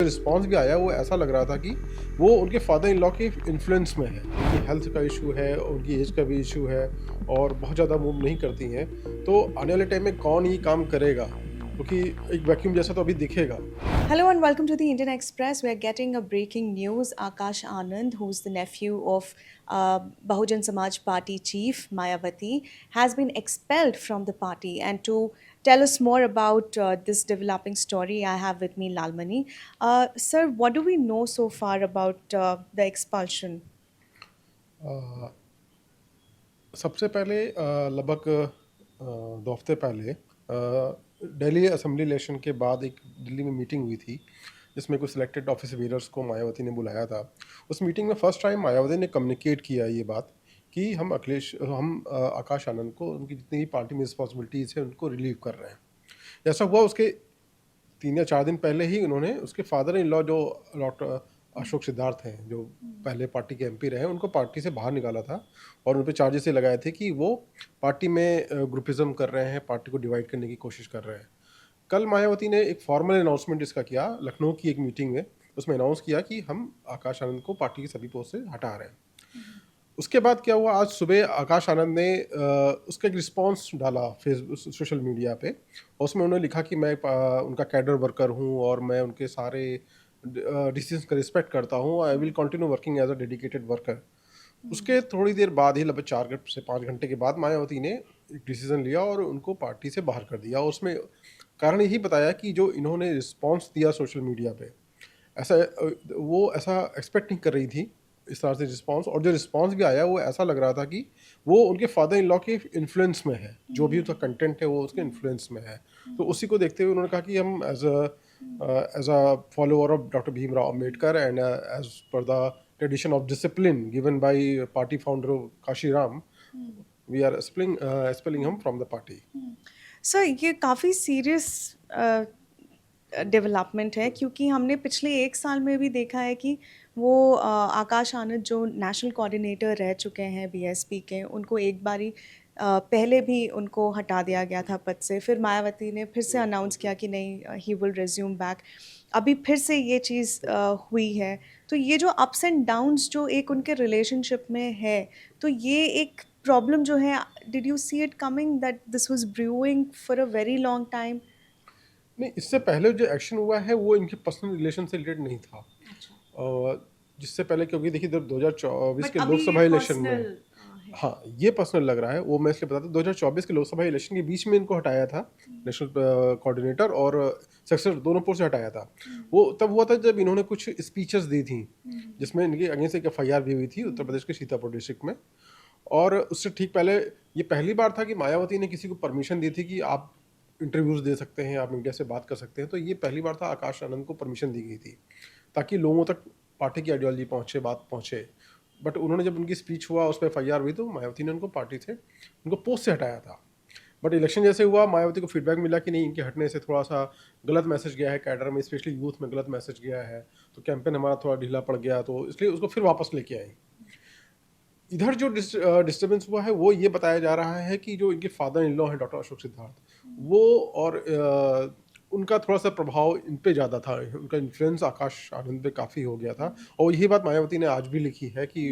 Response भी आया वो ऐसा लग रहा था कि वो उनके फादर इन लॉ के इन्फ्लुएंस में है। उनकी हेल्थ का इशू है, उनकी एज का भी इशू है और बहुत ज़्यादा मूव नहीं करती हैं। तो आने वाले टाइम में कौन ये काम करेगा? क्योंकि एक वैक्यूम जैसा तो अभी दिखेगा। Hello and welcome to the Indian Express. We are getting a breaking news. Akash Anand, who's the nephew of Bahujan Samaj Party chief Mayawati, has been expelled from the party. And to tell us more about this developing story, I have with me Lalmani. Sir, what do we know so far about the expulsion? अ, सबसे पहले लगभग 2 हफ्ते पहले Delhi assembly election के बाद एक दिल्ली में meeting हुई थी, जिसमें कुछ सिलेक्टेड ऑफिस बीयरर्स को मायावती ने बुलाया था। उस मीटिंग में फर्स्ट टाइम मायावती ने कम्युनिकेट किया ये बात कि हम आकाश आनंद को उनकी जितनी भी पार्टी में रिस्पॉन्सिबिलिटीज़ है, उनको रिलीव कर रहे हैं। ऐसा हुआ उसके 3 या 4 दिन पहले ही उन्होंने उसके फादर इन लॉ जो डॉक्टर अशोक सिद्धार्थ हैं, जो पहले पार्टी के एमपी रहे हैं, उनको पार्टी से बाहर निकाला था और उन पे चार्जेस ये लगाए थे कि वो पार्टी में ग्रुपिज़्म कर रहे हैं, पार्टी को डिवाइड करने की कोशिश कर रहे हैं। कल मायावती ने एक फॉर्मल अनाउंसमेंट इसका किया लखनऊ की एक मीटिंग में। उसमें अनाउंस किया कि हम आकाश आनंद को पार्टी के सभी पोस्ट से हटा रहे हैं। उसके बाद क्या हुआ, आज सुबह आकाश आनंद ने उसका एक रिस्पॉन्स डाला फेसबुक सोशल मीडिया पे और उसमें उन्होंने लिखा कि मैं उनका कैडर वर्कर हूँ और मैं उनके सारे डिसीजंस का रिस्पेक्ट करता हूँ। I will continue working as a dedicated worker. उसके थोड़ी देर बाद ही लगभग 4 से 5 घंटे के बाद मायावती ने एक डिसीजन लिया और उनको पार्टी से बाहर कर दिया। और उसमें कारण यही बताया कि जो इन्होंने रिस्पॉन्स दिया सोशल मीडिया पे, ऐसा वो ऐसा एक्सपेक्ट नहीं कर रही थी इस तरह से रिस्पॉन्स। और जो रिस्पॉन्स भी आया वो ऐसा लग रहा था कि वो उनके फादर इन लॉ के इन्फ्लुएंस में है, जो भी उसका कंटेंट है वो उसके इन्फ्लुएंस में है। तो उसी को देखते हुए उन्होंने कहा कि हम as a follower of doctor Bhimrao Ambedkar and as per the tradition of discipline given by party founder Kashi Ram, we are expelling हम फ्रॉम द पार्टी। सर, ये काफ़ी सीरियस डेवलपमेंट है क्योंकि हमने पिछले 1 साल में भी देखा है कि वो आकाश आनंद जो नेशनल कोऑर्डिनेटर रह चुके हैं बीएसपी के, उनको एक बारी पहले भी उनको हटा दिया गया था पद से। फिर मायावती ने फिर से अनाउंस किया कि नहीं, ही विल रिज्यूम बैक। अभी फिर से ये चीज़ हुई है। तो ये जो अप्स एंड डाउन्स जो एक उनके रिलेशनशिप में है, तो ये एक प्रॉब्लम जो है, did you see it coming that this was brewing for a very long time? नहीं, इससे पहले जो एक्शन हुआ है वो इनके पर्सनल रिलेशन से रिलेटेड नहीं था। अच्छा। जिससे पहले, क्योंकि देखिए जब 2024 बट के अभी ये लोकसभा इलेक्शन में, पर्सनल है। हाँ, ये पर्सनल लग रहा है। वो मैं इसलिए बताता हूँ, 2024 के लोकसभा इलेक्शन के बीच में इनको हटाया था, नेशनल कोऑर्डिनेटर और सक्सेसर दोनों पोस्ट से हटाया था। वो तब हुआ था जब इन्होंने कुछ स्पीचेस दी थी, जिसमें इनके अगेंस्ट एक एफआईआर भी हुई थी उत्तर प्रदेश के सीतापुर डिस्ट्रिक्ट में। और उससे ठीक पहले ये पहली बार था कि मायावती ने किसी को परमिशन दी थी कि आप इंटरव्यूज़ दे सकते हैं, आप मीडिया से बात कर सकते हैं। तो ये पहली बार था आकाश आनंद को परमिशन दी गई थी, ताकि लोगों तक पार्टी की आइडियोलॉजी पहुँचे, बात पहुँचे। बट उन्होंने जब उनकी स्पीच हुआ, उस पे एफआईआर हुई, तो मायावती ने उनको पार्टी से, उनको पोस्ट से हटाया था। बट इलेक्शन जैसे हुआ, मायावती को फीडबैक मिला कि नहीं, इनके हटने से थोड़ा-सा गलत मैसेज गया है कैडर में, स्पेशली यूथ में गलत मैसेज गया है, तो कैंपेन हमारा थोड़ा ढीला पड़ गया, तो इसलिए उसको फिर वापस लेके आई। इधर जो डिस्टर्बेंस हुआ है वो ये बताया जा रहा है कि जो इनके फादर इन लॉ हैं डॉक्टर अशोक सिद्धार्थ, वो और उनका थोड़ा-सा प्रभाव इन पे ज़्यादा था, उनका इन्फ्लुएंस आकाश आनंद पे काफ़ी हो गया था। और यही बात मायावती ने आज भी लिखी है कि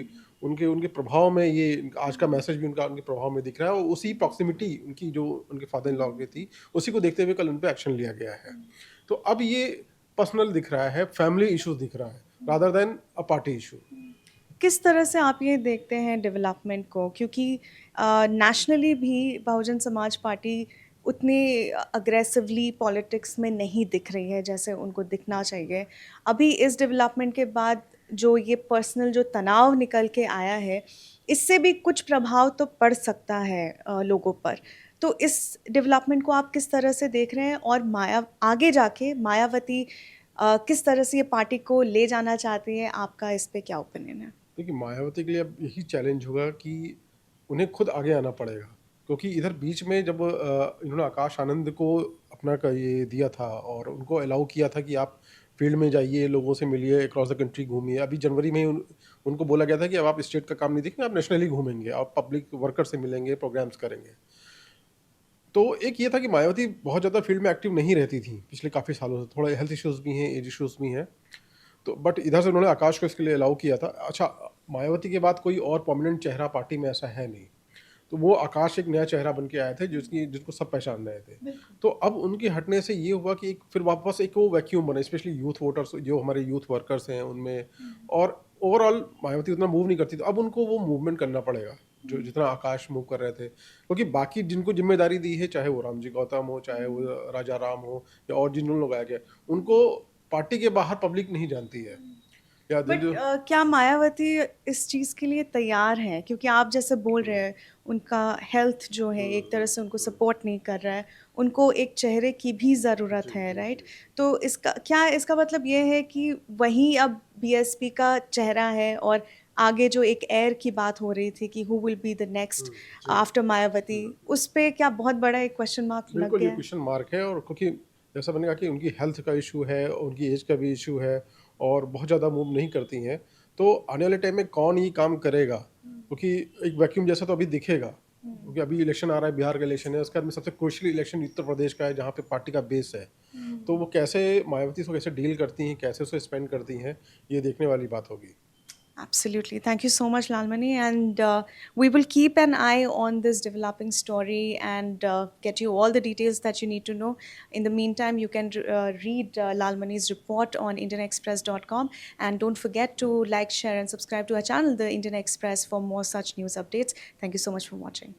उनके उनके प्रभाव में ये आज का मैसेज भी उनका उनके प्रभाव में दिख रहा है। और उसी प्रॉक्सिमिटी उनकी जो उनके फादर इन लॉ की थी, उसी को देखते हुए कल उन पे एक्शन लिया गया है। तो अब ये पर्सनल दिख रहा है, फैमिली इश्यू दिख रहा है, rather than a party issue. किस तरह से आप ये देखते हैं डेवलपमेंट को? क्योंकि नेशनली भी बहुजन समाज पार्टी उतनी अग्रेसिवली पॉलिटिक्स में नहीं दिख रही है जैसे उनको दिखना चाहिए। अभी इस डेवलपमेंट के बाद जो ये पर्सनल जो तनाव निकल के आया है, इससे भी कुछ प्रभाव तो पड़ सकता है लोगों पर। तो इस डेवलपमेंट को आप किस तरह से देख रहे हैं? और आगे जाके मायावती किस तरह से ये पार्टी को ले जाना चाहती है? आपका इस पे क्या ओपिनियन है? देखिए, मायावती के लिए अब यही चैलेंज होगा कि उन्हें खुद आगे आना पड़ेगा। क्योंकि इधर बीच में जब इन्होंने आकाश आनंद को अपना का ये दिया था और उनको अलाउ किया था कि आप फील्ड में जाइए, लोगों से मिलिए, अक्रॉस द कंट्री घूमिए। अभी जनवरी में ही उनको बोला गया था कि अब आप स्टेट का काम नहीं देखेंगे, आप नेशनली घूमेंगे, आप पब्लिक वर्कर से मिलेंगे, प्रोग्राम्स करेंगे। तो एक ये था कि मायावती बहुत ज़्यादा फील्ड में एक्टिव नहीं रहती थी पिछले काफ़ी सालों से, थोड़ा हेल्थ इश्यूज़ भी हैं, एज इश्यूज़ भी हैं। तो बट इधर से उन्होंने आकाश को इसके लिए अलाउ किया था। अच्छा, मायावती के बाद कोई और प्रोमिनेंट चेहरा पार्टी में ऐसा है नहीं। तो वो आकाश एक नया चेहरा बन के आए थे जिसको सब पहचान रहे थे। तो अब उनके हटने से ये हुआ कि एक फिर वापस एक वो वैक्यूम बना, स्पेशली यूथ वोटर्स जो हमारे यूथ वर्कर्स हैं उनमें, और ओवरऑल मायावती उतना मूव नहीं करती, तो अब उनको वो मूवमेंट करना पड़ेगा जो जितना आकाश मूव कर रहे थे, क्योंकि बाकी जिनको जिम्मेदारी दी है, चाहे वो रामजी गौतम हो, चाहे वो राजा राम हो, या और जिन लोग आए गए, उनको पार्टी के बाहर पब्लिक नहीं जानती है, या बट जो क्या मायावती इस चीज़ के लिए तैयार हैं? क्योंकि आप जैसे बोल रहे हैं, उनका हेल्थ जो है एक तरह से उनको सपोर्ट नहीं कर रहा है, उनको एक चेहरे की भी ज़रूरत जी है, जी राइट? जी तो इसका मतलब ये है कि वही अब बीएसपी का चेहरा है, और आगे जो एक एयर की बात हो रही थी कि who will be the next जी आफ्टर मायावती, उस पे क्या बहुत बड़ा एक क्वेश्चन मार्क लग बिल्कुल, ये गया है? क्वेश्चन मार्क है, और क्योंकि जैसा मैंने कहा कि उनकी हेल्थ का इशू है, उनकी एज का भी इशू है, और बहुत ज़्यादा मूव नहीं करती हैं, तो आने वाले टाइम में कौन ये काम करेगा? क्योंकि एक वैक्यूम जैसा तो अभी दिखेगा, क्योंकि अभी इलेक्शन आ रहा है, बिहार का इलेक्शन है, उसके बाद में सबसे क्रूशियल इलेक्शन उत्तर प्रदेश का है, जहाँ पे पार्टी का बेस है। तो वो कैसे मायावती को कैसे डील करती हैं, कैसे उसे स्पेंड करती हैं, ये देखने वाली बात होगी। Absolutely. Thank you so much, Lalmani. And we will keep an eye on this developing story and get you all the details that you need to know. In the meantime, you can read Lalmani's report on IndianExpress.com. And don't forget to like, share, and subscribe to our channel, The Indian Express, for more such news updates. Thank you so much for watching.